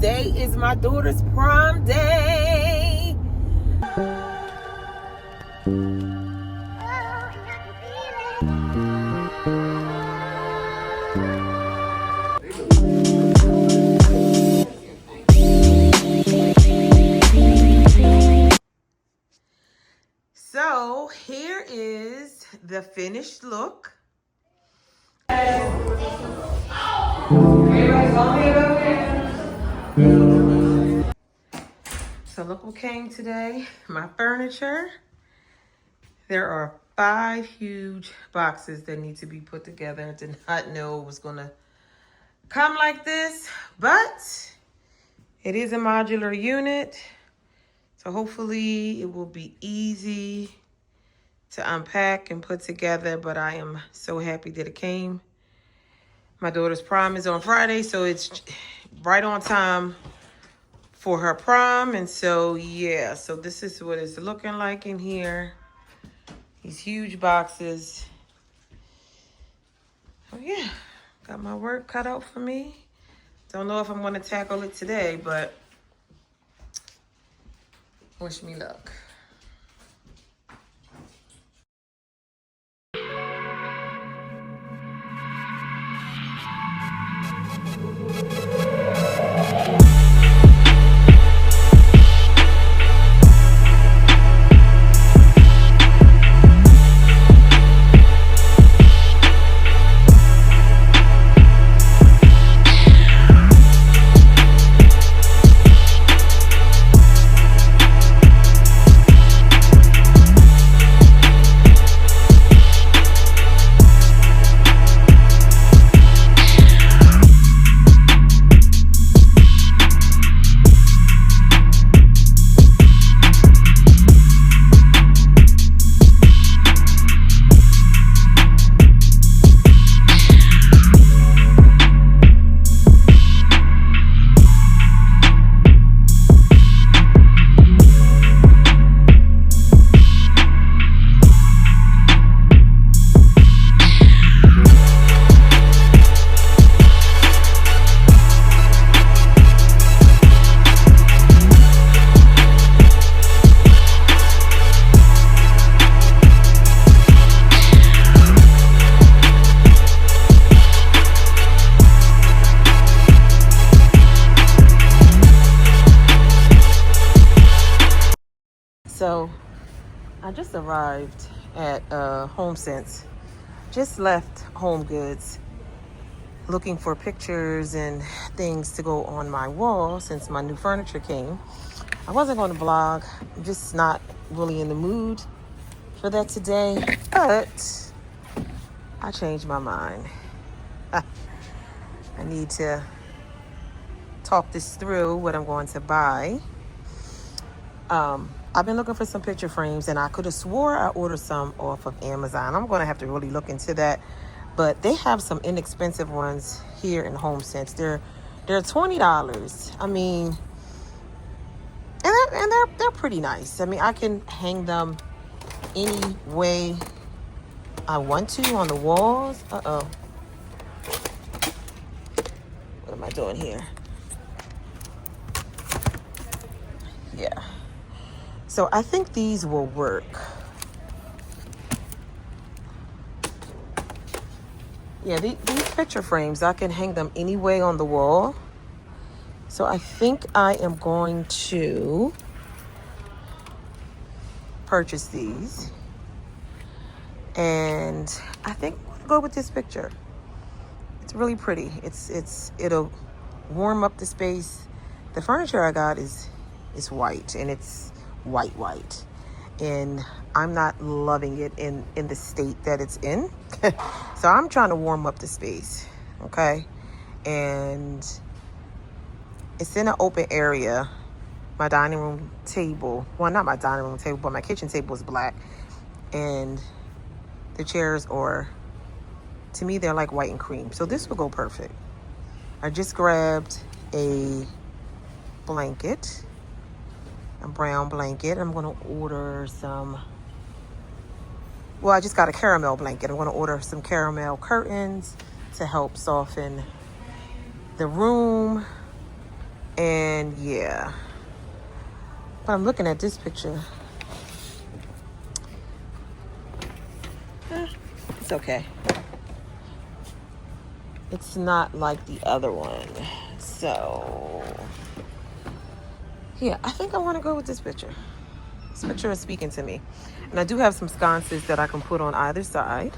today is my daughter's prom day. So here is the finished look. So look what came today. My furniture. There are 5 huge boxes that need to be put together. I did not know it was gonna come like this, but it is a modular unit. So hopefully it will be easy to unpack and put together, but I am so happy that it came. My daughter's prom is on Friday, so it's right on time for her prom. And so, yeah, so this is what it's looking like in here. These huge boxes. Oh, yeah, got my work cut out for me. Don't know if I'm going to tackle it today, but wish me luck. So I just arrived at HomeSense. Just left Home Goods looking for pictures and things to go on my wall since my new furniture came. I wasn't going to vlog. I'm just not really in the mood for that today, but I changed my mind. I need to talk this through, what I'm going to buy. I've been looking for some picture frames, and I could have swore I ordered some off of Amazon. I'm going to have to really look into that. But they have some inexpensive ones here in HomeSense. They're $20. I mean, and they're pretty nice. I mean, I can hang them any way I want to on the walls. Uh-oh. What am I doing here? Yeah. So I think these will work. Yeah, these picture frames, I can hang them any way on the wall. So I think I am going to purchase these. And I think I'll go with this picture. It's really pretty. It'll warm up the space. The furniture I got is white, and it's white, and I'm not loving it in the state that it's in. So I'm trying to warm up the space, okay? And it's in an open area. My dining room table, well, not my dining room table, but my kitchen table is black, and the chairs are, to me, they're like white and cream. So this will go perfect. I just grabbed a blanket, a brown blanket. I'm going to order some, well, I just got a caramel blanket. I'm going to order some caramel curtains to help soften the room. And yeah, but I'm looking at this picture. It's okay. It's not like the other one. So yeah, I think I want to go with this picture. This picture is speaking to me. And I do have some sconces that I can put on either side.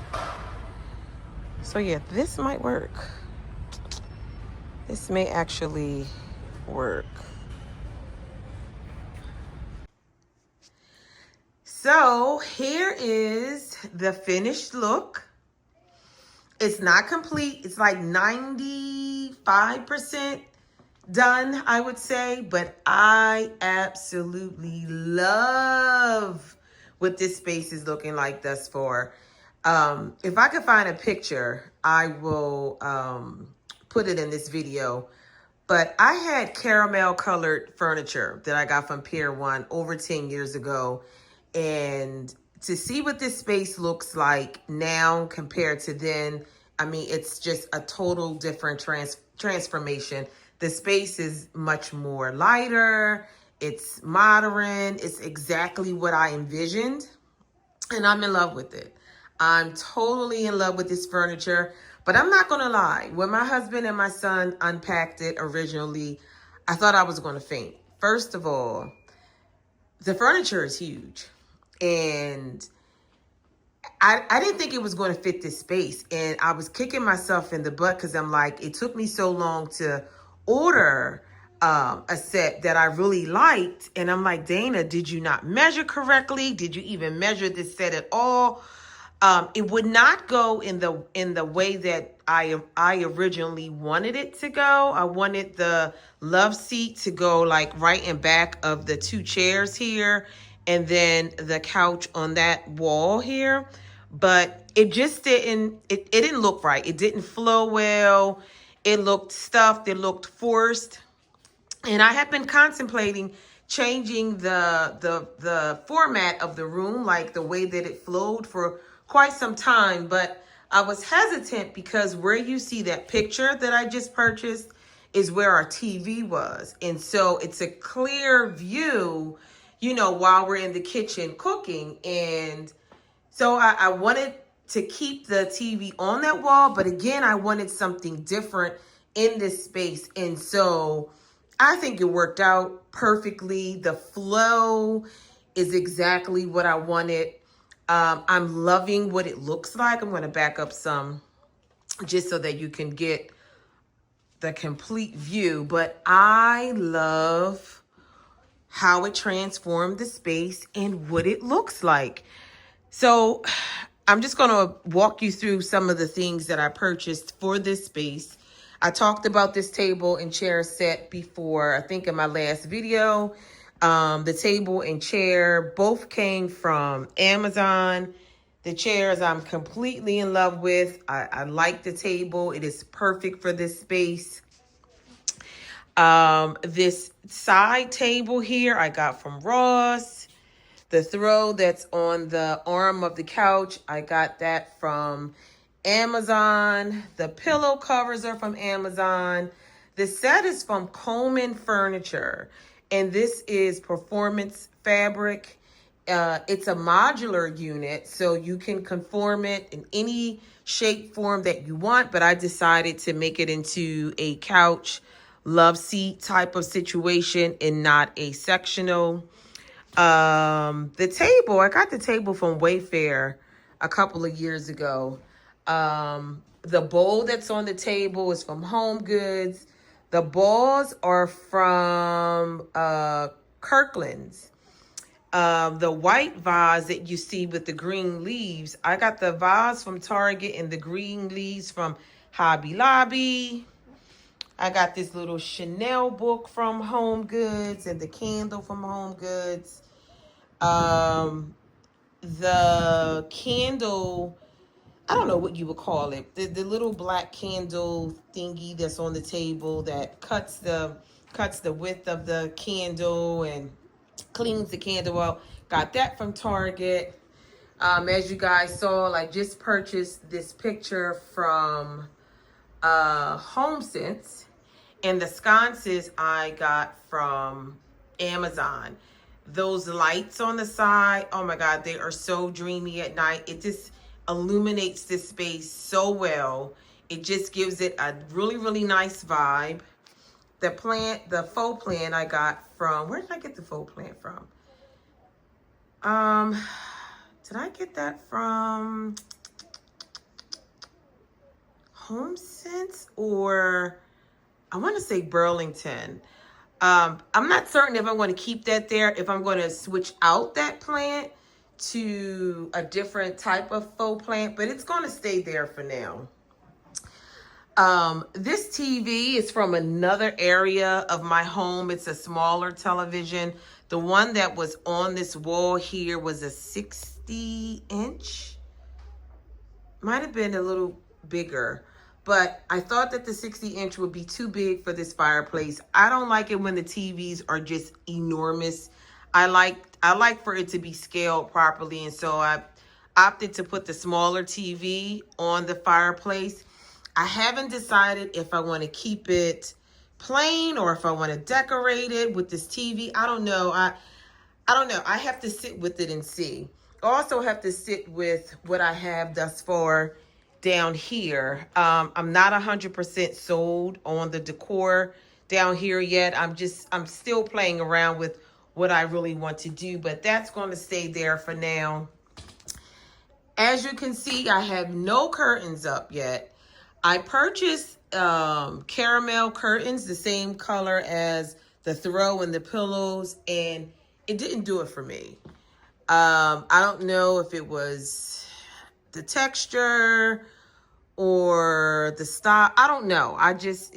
So yeah, this might work. This may actually work. So here is the finished look. It's not complete. It's like 95% done, I would say, but I absolutely love what this space is looking like thus far. If I could find a picture, I will put it in this video. But I had caramel colored furniture that I got from Pier 1 over 10 years ago. And to see what this space looks like now compared to then, I mean, it's just a total different transformation. The space is much more lighter. It's modern. It's exactly what I envisioned. And I'm in love with it. I'm totally in love with this furniture. But I'm not going to lie. When my husband and my son unpacked it originally, I thought I was going to faint. First of all, the furniture is huge. And I didn't think it was going to fit this space. And I was kicking myself in the butt because I'm like, it took me so long to order a set that I really liked. And I'm like, Dana, did you not measure correctly? Did you even measure this set at all? It would not go in the way that I originally wanted it to go. I wanted the love seat to go like right in back of the two chairs here, and then the couch on that wall here. But it just didn't. It didn't look right. It didn't flow well. It looked stuffed. It looked forced. And I have been contemplating changing the format of the room, like the way that it flowed for quite some time. But I was hesitant because where you see that picture that I just purchased is where our TV was. And so it's a clear view, you know, while we're in the kitchen cooking. And so I wanted to keep the TV on that wall. But again, I wanted something different in this space. And so I think it worked out perfectly. The flow is exactly what I wanted. I'm loving what it looks like. I'm going to back up some just so that you can get the complete view. But I love how it transformed the space and what it looks like. So I'm just going to walk you through some of the things that I purchased for this space. I talked about this table and chair set before, I think in my last video. The table and chair both came from Amazon. The chairs I'm completely in love with. I like the table. It is perfect for this space. This side table here I got from Ross. The throw that's on the arm of the couch, I got that from Amazon. The pillow covers are from Amazon. The set is from Coleman Furniture, and this is performance fabric. It's a modular unit, so you can conform it in any shape, form that you want, but I decided to make it into a couch love seat type of situation and not a sectional. The table, I got the table from Wayfair a couple of years ago. The bowl that's on the table is from Home Goods. The balls are from Kirkland's. The white vase that you see with the green leaves, I got the vase from Target and the green leaves from Hobby Lobby. I got this little Chanel book from Home Goods and the candle from Home Goods. The candle, I don't know what you would call it. The little black candle thingy that's on the table that cuts the width of the candle and cleans the candle out. Got that from Target. As you guys saw, I just purchased this picture from HomeSense. And the sconces I got from Amazon. Those lights on the side, oh my God, they are so dreamy at night. It just illuminates this space so well. It just gives it a really, really nice vibe. The plant, the faux plant I got from, where did I get the faux plant from? Did I get that from Home Sense, or I want to say Burlington? I'm not certain if I'm going to keep that there, if I'm going to switch out that plant to a different type of faux plant, but it's going to stay there for now. This TV is from another area of my home. It's a smaller television. The one that was on this wall here was a 60-inch. Might have been a little bigger, but I thought that the 60-inch would be too big for this fireplace. I don't like it when the TVs are just enormous. I like for it to be scaled properly, and so I opted to put the smaller TV on the fireplace. I haven't decided if I want to keep it plain or if I want to decorate it with this TV. I don't know. I don't know. I have to sit with it and see. I also have to sit with what I have thus far down here. I'm not 100% sold on the decor down here yet. I'm still playing around with what I really want to do, but that's going to stay there for now. As you can see, I have no curtains up yet. I purchased caramel curtains, the same color as the throw and the pillows, and it didn't do it for me. I don't know if it was the texture or the style. I don't know. I just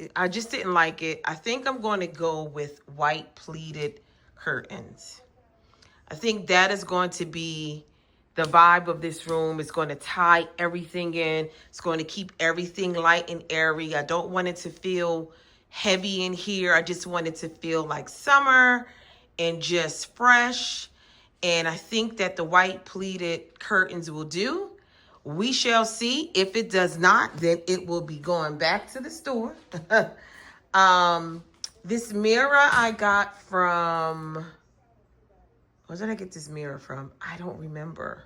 didn't like it. I think I'm going to go with white pleated curtains. I think that is going to be the vibe of this room. Is going to tie everything in. It's going to keep everything light and airy. I don't want it to feel heavy in here. I just want it to feel like summer and just fresh. And I think that the white pleated curtains will do. We shall see. If it does not, then it will be going back to the store. This mirror I got from... Where did I get this mirror from? I don't remember,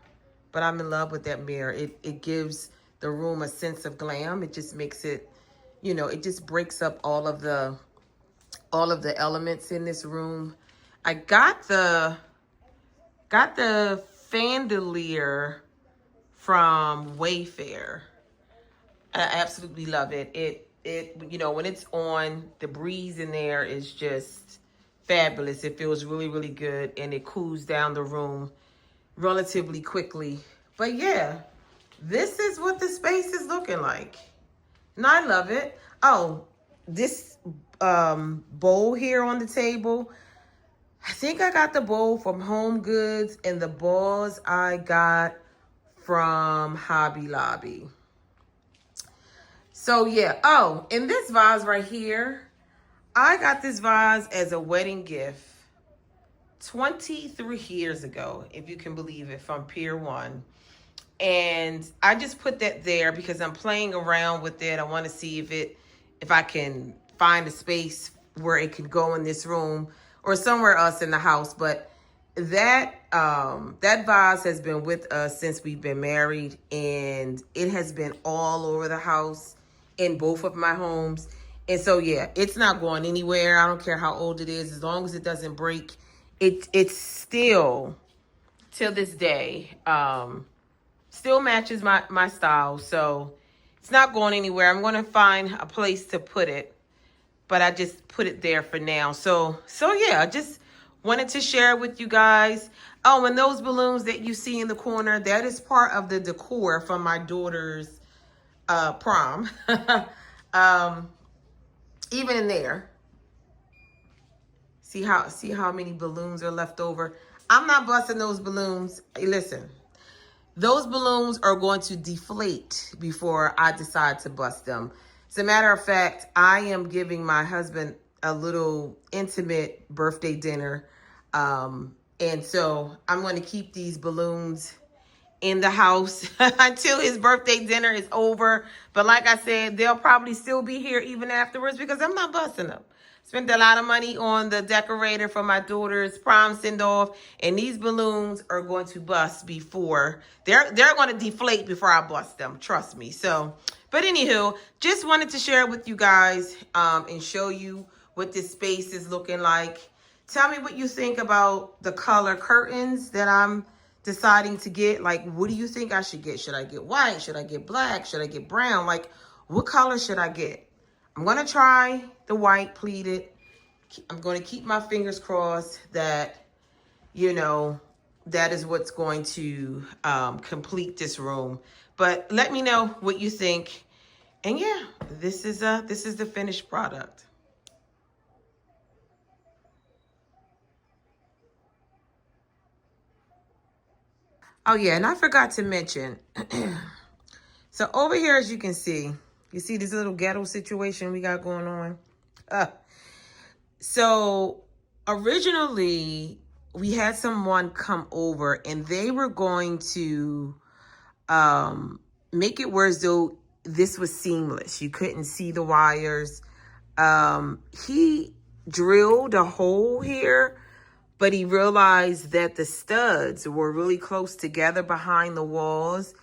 but I'm in love with that mirror. It gives the room a sense of glam. It just makes it, you know, it just breaks up all of the elements in this room. I got the chandelier from Wayfair. I absolutely love it. It you know, when it's on, the breeze in there is just fabulous. It feels really, really good, and it cools down the room relatively quickly. But yeah, this is what the space is looking like, and I love it. Oh, this bowl here on the table, I think I got the bowl from Home Goods, and the balls I got from Hobby Lobby. So yeah. Oh, and this vase right here, I got this vase as a wedding gift 23 years ago, if you can believe it, from Pier 1. And I just put that there because I'm playing around with it. I want to see if I can find a space where it could go in this room or somewhere else in the house. But that vase has been with us since we've been married, and it has been all over the house in both of my homes. And so, yeah, it's not going anywhere. I don't care how old it is. As long as it doesn't break, it's still, till this day, still matches my style. So it's not going anywhere. I'm going to find a place to put it, but I just put it there for now. So yeah, I just wanted to share with you guys. Oh, and those balloons that you see in the corner, that is part of the decor from my daughter's prom. Even in there, see how many balloons are left over. I'm not busting those balloons. Hey, listen, those balloons are going to deflate before I decide to bust them. As a matter of fact, I am giving my husband a little intimate birthday dinner. And so I'm going to keep these balloons in the house until his birthday dinner is over. But like I said, they'll probably still be here even afterwards because I'm not busting them. Spent a lot of money on the decorator for my daughter's prom send-off, and these balloons are going to bust before they're going to deflate before I bust them. Trust me. So, but anywho, just wanted to share it with you guys and show you what this space is looking like. Tell me what you think about the color curtains that I'm deciding to get. Like, what do you think I should get? Should I get white? Should I get black? Should I get brown? Like, what color should I get? I'm going to try the white pleated. I'm going to keep my fingers crossed that, you know, that is what's going to complete this room. But let me know what you think. And yeah, this is the finished product. Oh yeah, and I forgot to mention. So over here, as you can see, you see this little ghetto situation we got going on. So originally we had someone come over and they were going to make it where as though this was seamless. You couldn't see the wires. He drilled a hole here, but he realized that the studs were really close together behind the walls.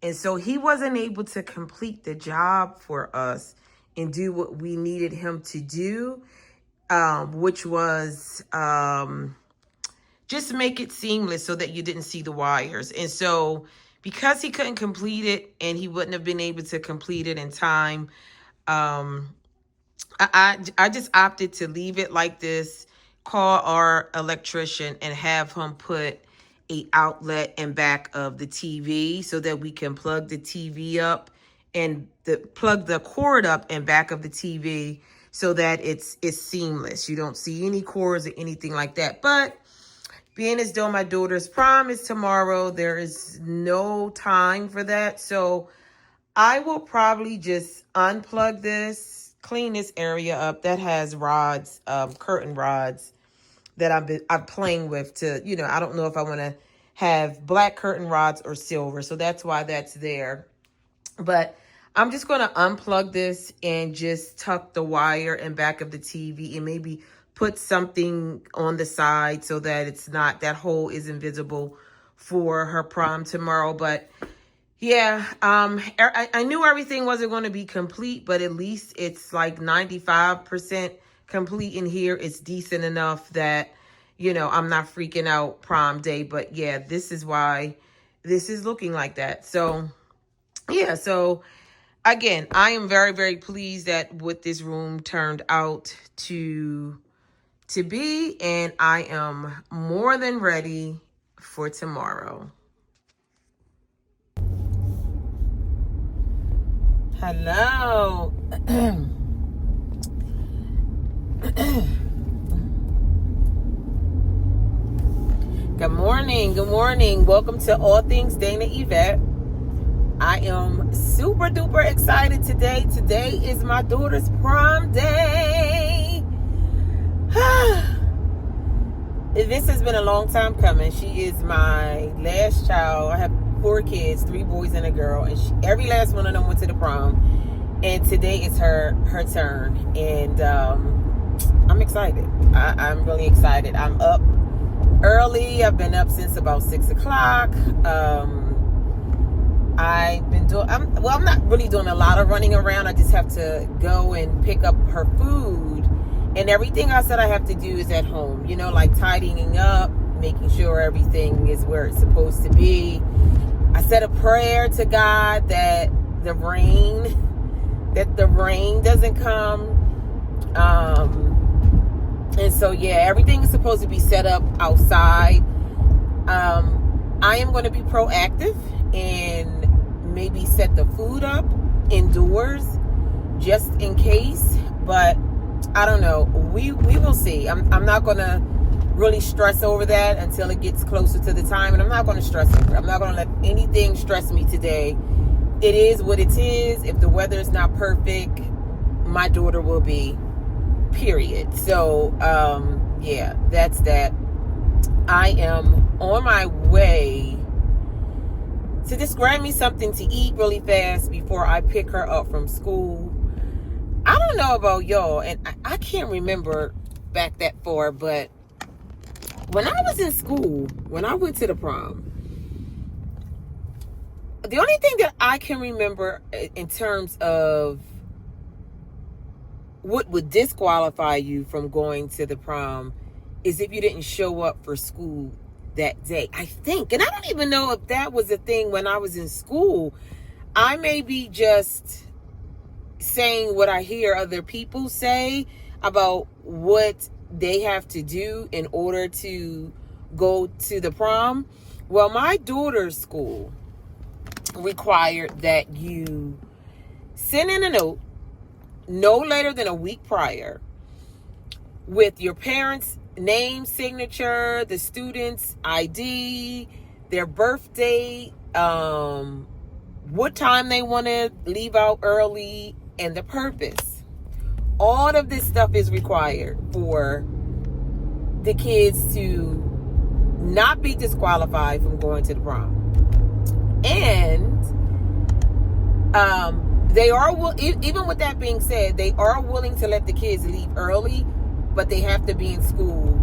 And so he wasn't able to complete the job for us and do what we needed him to do, which was just make it seamless so that you didn't see the wires. And so because he couldn't complete it and he wouldn't have been able to complete it in time, I just opted to leave it like this, call our electrician and have him put a outlet in back of the TV so that we can plug the TV up and plug the cord up in back of the TV so that it's seamless. You don't see any cords or anything like that. But being as though my daughter's prom is tomorrow, there is no time for that. So I will probably just unplug this, clean this area up that has rods, curtain rods that I'm playing with to, you know, I don't know if I want to have black curtain rods or silver. So that's why that's there. But I'm just going to unplug this and just tuck the wire in back of the TV and maybe put something on the side so that it's not, that hole isn't visible for her prom tomorrow. But yeah, I knew everything wasn't going to be complete, but at least it's like 95% complete in here. It's decent enough that, you know, I'm not freaking out prom day. But yeah, this is why this is looking like that. So yeah, so again, I am very, very pleased at what this room turned out to be, and I am more than ready for tomorrow. Hello. Good morning. Good morning. Welcome to All Things Dana Yvette. I am super duper excited today. Today is my daughter's prom day. This has been a long time coming. She is my last child. I have 4 kids, 3 boys and a girl, and every last one of them went to the prom. And today is her turn, and I'm excited. I'm really excited. I'm up early. I've been up since about 6 o'clock. I've been doing, I'm not really doing a lot of running around. I just have to go and pick up her food, and everything I said I have to do is at home, you know, like tidying up, making sure everything is where it's supposed to be. I said a prayer to God that the rain doesn't come. And so, yeah, everything is supposed to be set up outside. I am going to be proactive and maybe set the food up indoors just in case, but I don't know. We will see. I'm not going to really stress over that until it gets closer to the time, and I'm not going to stress over it. I'm not going to let anything stress me today. It is what it is. If the weather is not perfect, my daughter will be, period. So yeah, that's that. I am on my way to just grab me something to eat really fast before I pick her up from school. I don't know about y'all, and I can't remember back that far, but when I was in school, when I went to the prom, the only thing that I can remember in terms of what would disqualify you from going to the prom is if you didn't show up for school that day, I think. And I don't even know if that was a thing when I was in school. I may be just saying what I hear other people say about what they have to do in order to go to the prom. Well, my daughter's school required that you send in a note no later than a week prior with your parents' name, signature, the student's ID, their birthday, what time they want to leave out early, and the purpose. All of this stuff is required for the kids to not be disqualified from going to the prom. And they are, even with that being said, they are willing to let the kids leave early, but they have to be in school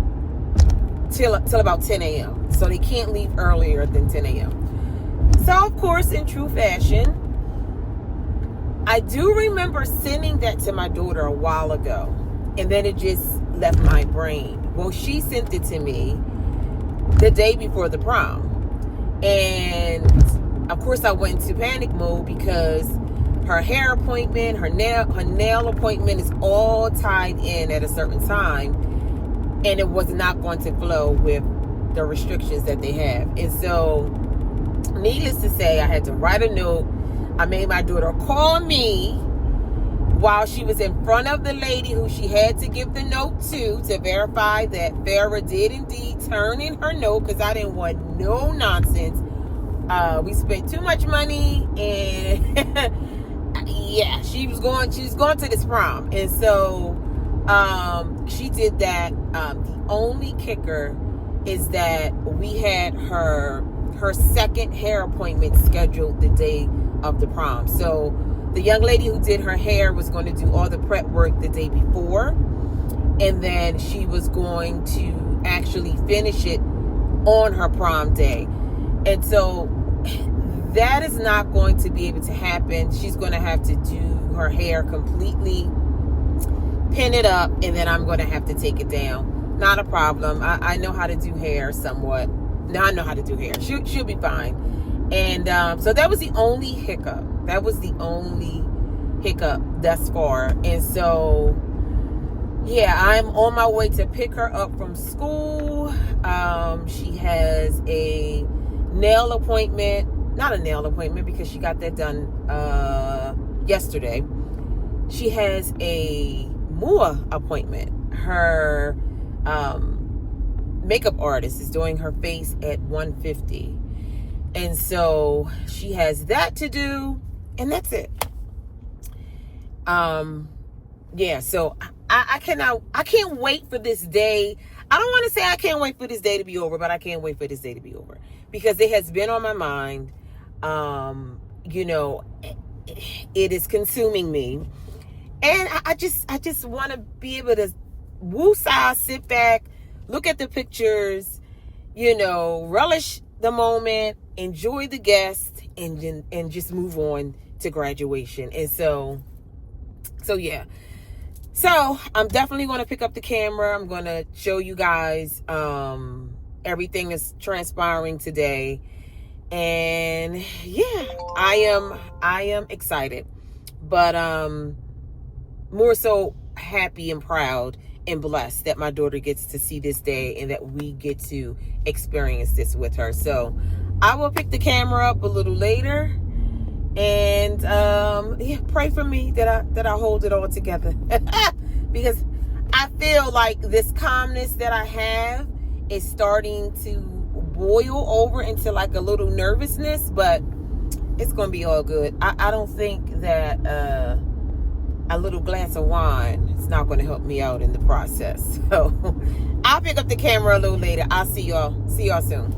till about 10 a.m. So they can't leave earlier than 10 a.m. So, of course, in true fashion, I do remember sending that to my daughter a while ago, and then it just left my brain. Well, she sent it to me the day before the prom. And, of course, I went into panic mode because her hair appointment, her nail appointment is all tied in at a certain time, and it was not going to flow with the restrictions that they have. And so, needless to say, I had to write a note. I made my daughter call me while she was in front of the lady who she had to give the note to verify that Farrah did indeed turn in her note, because I didn't want no nonsense. We spent too much money, and yeah, she was going to this prom. And so she did that. The only kicker is that we had her second hair appointment scheduled the day of the prom. So the young lady who did her hair was going to do all the prep work the day before, and then she was going to actually finish it on her prom day. And so that is not going to be able to happen. She's going to have to do her hair completely, pin it up, and then I'm going to have to take it down. Not a problem. I know how to do hair somewhat. Now I know how to do hair. She'll be fine. And so that was the only hiccup. That was the only hiccup thus far. And so, yeah, I'm on my way to pick her up from school. She has a nail appointment. Not a nail appointment because she got that done yesterday. She has a MUA appointment. Her makeup artist is doing her face at 1:50. And so she has that to do, and that's it. Yeah, so I can't wait for this day. I don't want to say I can't wait for this day to be over, but I can't wait for this day to be over because it has been on my mind. You know, it is consuming me, and I just want to be able to woosah, sit back, look at the pictures, you know, relish the moment, enjoy the guest, and just move on to graduation. And so yeah. So I'm definitely going to pick up the camera. I'm going to show you guys everything that's transpiring today. And yeah, I am excited, but more so happy and proud and blessed that my daughter gets to see this day and that we get to experience this with her. So I will pick the camera up a little later, and yeah, pray for me that I hold it all together because I feel like this calmness that I have is starting to boil over into like a little nervousness, but it's gonna be all good. I don't think that a little glass of wine is not going to help me out in the process. So I'll pick up the camera a little later. I'll see y'all soon.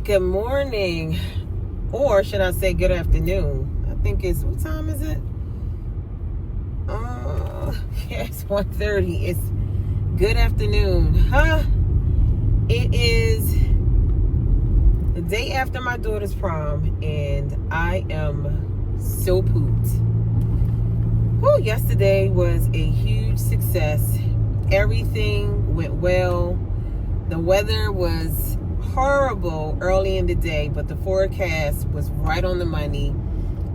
Good morning, or should I say good afternoon? I think it's, what time is it? Yeah, it's 1:30. It's good afternoon. It is the day after my daughter's prom, and I am so pooped. Whew, yesterday was a huge success. Everything went well. The weather was horrible early in the day, but the forecast was right on the money.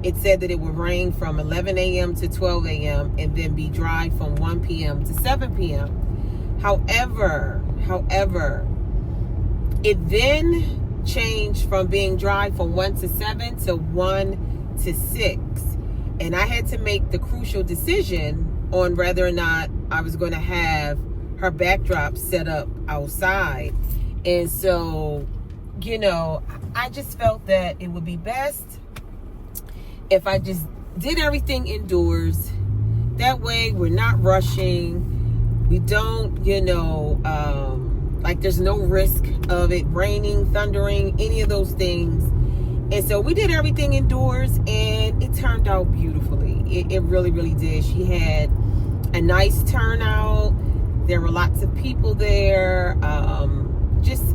It said that it would rain from 11 a.m. to 12 a.m. and then be dry from 1 p.m. to 7 p.m. However, it then changed from being dry from 1 to 7 to 1 to 6. And I had to make the crucial decision on whether or not I was going to have her backdrop set up outside. And so, you know, I just felt that it would be best if I just did everything indoors. That way we're not rushing. We don't, you know, like there's no risk of it raining, thundering, any of those things. And so we did everything indoors, and it turned out beautifully. It really, really did. She had a nice turnout. There were lots of people there.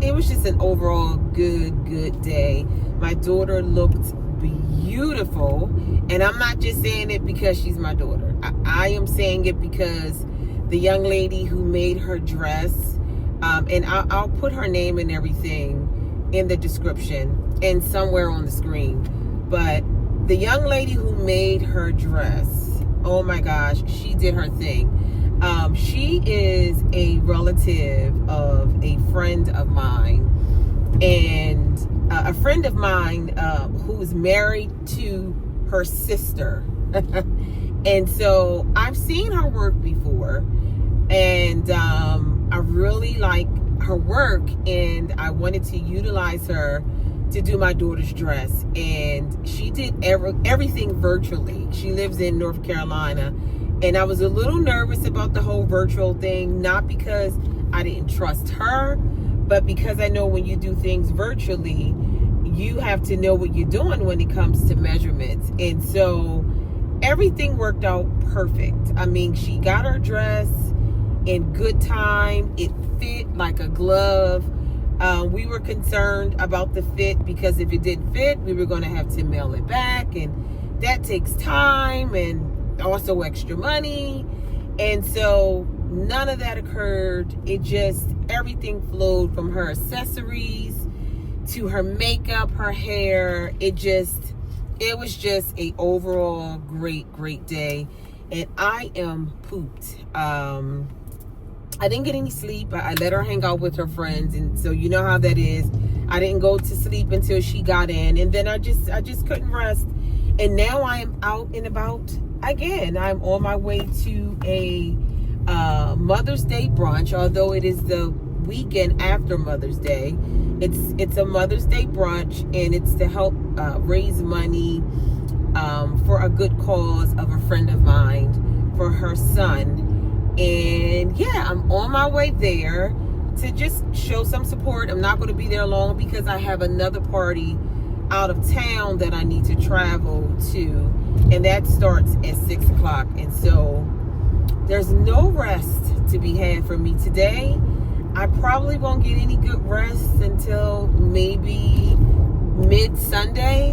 It was just an overall good day. My daughter looked beautiful, and I'm not just saying it because she's my daughter. I am saying it because the young lady who made her dress, and I'll put her name and everything in the description and somewhere on the screen, but the young lady who made her dress, oh my gosh, she did her thing. She is a relative of a friend of mine, and a friend of mine who is married to her sister. And so I've seen her work before, and I really like her work, and I wanted to utilize her to do my daughter's dress. And she did everything virtually. She lives in North Carolina. And I was a little nervous about the whole virtual thing, not because I didn't trust her, but because I know when you do things virtually, you have to know what you're doing when it comes to measurements. And so everything worked out perfect. I mean, she got her dress in good time. It fit like a glove. We were concerned about the fit because if it didn't fit, we were going to have to mail it back, and that takes time and also extra money. And so none of that occurred. It just, everything flowed from her accessories to her makeup, her hair. It was just a overall great day, and I am pooped. I didn't get any sleep. I let her hang out with her friends, and so you know how that is. I didn't go to sleep until she got in, and then I just couldn't rest. And now I am out and about again. I'm on my way to a Mother's Day brunch, although it is the weekend after Mother's Day. It's a Mother's Day brunch, and it's to help raise money for a good cause of a friend of mine for her son. And yeah, I'm on my way there to just show some support. I'm not going to be there long because I have another party out of town that I need to travel to, and that starts at 6 o'clock. And so there's no rest to be had for me today. I probably won't get any good rest until maybe mid-Sunday.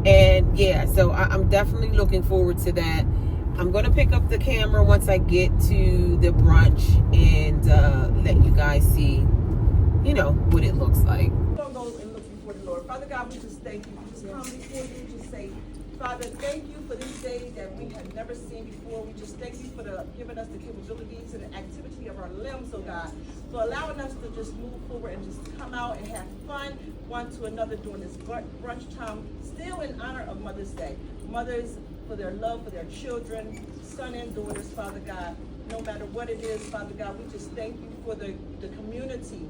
And yeah, so I'm definitely looking forward to that. I'm going to pick up the camera once I get to the brunch and let you guys see, you know, what it looks like. Don't go and look before the Lord. Father God, we just thank you. We just come before you and just say, Father, thank you for this day that we have never seen before. We just thank you for giving us the capabilities and the activity of our limbs, oh God, for allowing us to just move forward and just come out and have fun one to another during this brunch time, still in honor of Mother's Day. Mothers, for their love for their children, son and daughters, Father God, no matter what it is, Father God, we just thank you for the community.